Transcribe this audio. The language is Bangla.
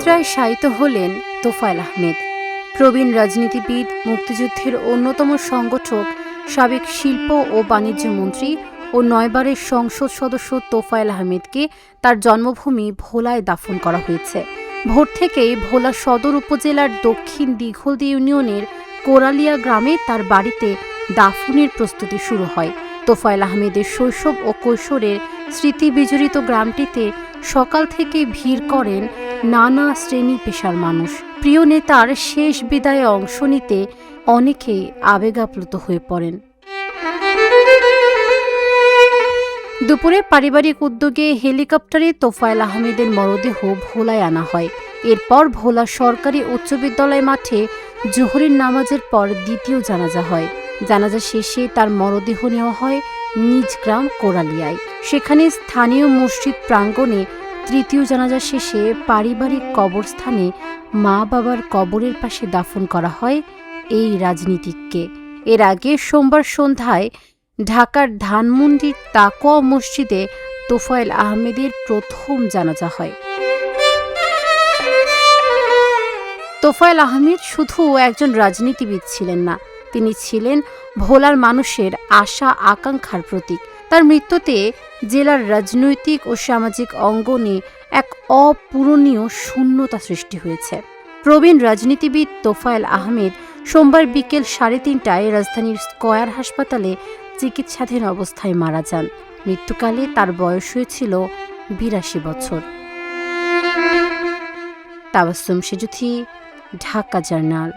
মুদ্রায় শায়িত হলেন তোফায়েল আহমেদ। প্রবীণ রাজনীতিবিদ, মুক্তিযুদ্ধের অন্যতম সংগঠক, সাবেক শিল্প ও বাণিজ্য মন্ত্রী ও ৯ বারের সংসদ সদস্য তোফায়েল আহমেদকে তার জন্মভূমি ভোলায় দাফন করা হয়েছে। ভোর থেকেই ভোলা সদর উপজেলার দক্ষিণ দিঘলদি ইউনিয়নের কোরালিয়া গ্রামে তার বাড়িতে দাফনের প্রস্তুতি শুরু হয়। তোফায়েল আহমেদের শৈশব ও কৈশোরের স্মৃতি বিজড়িত গ্রামটিতে সকাল থেকে ভিড় করেন নানা শ্রেণী পেশার মানুষ। প্রিয় নেতার শেষ বিদায়ে অংশ নিতে অনেকেই আবেগাপ্লুত হয়ে পড়েন। দুপুরে পারিবারিক উদ্যোগে হেলিকপ্টারে তোফায়েল আহমেদের মরদেহ ভোলায় আনা হয়। এরপর ভোলা সরকারি উচ্চ বিদ্যালয় মাঠে জোহরের নামাজের পর দ্বিতীয় জানাজা হয়। জানাজা শেষে তার মরদেহ নেওয়া হয় নিজ গ্রাম কোরালিয়ায়। সেখানে স্থানীয় মসজিদ প্রাঙ্গণে তৃতীয় জানাজা শেষে পারিবারিক কবরস্থানে মা বাবার কবরের পাশে দাফন করা হয় এই রাজনীতিককে। এর আগে সোমবার সন্ধ্যায় ঢাকার ধানমন্ডির তাকওয়া মসজিদে তোফায়েল আহমেদের প্রথম জানাজা হয়। তোফায়েল আহমেদ শুধু একজন রাজনীতিবিদ ছিলেন না, তিনি ছিলেন ভোলার মানুষের আশা আকাঙ্ক্ষার প্রতীক। তার মৃত্যুতে জেলার রাজনৈতিক ও সামাজিক অঙ্গনে এক অপূরণীয় শূন্যতা সৃষ্টি হয়েছে। প্রবীণ রাজনীতিবিদ তোফায়েল আহমেদ সোমবার বিকেল 3:30টায় রাজধানীর স্কয়ার হাসপাতালে চিকিৎসাধীন অবস্থায় মারা যান। মৃত্যুকালে তার বয়স হয়েছিল 82 বছর। তাবাসসুম সেজুথি, ঢাকা জার্নাল।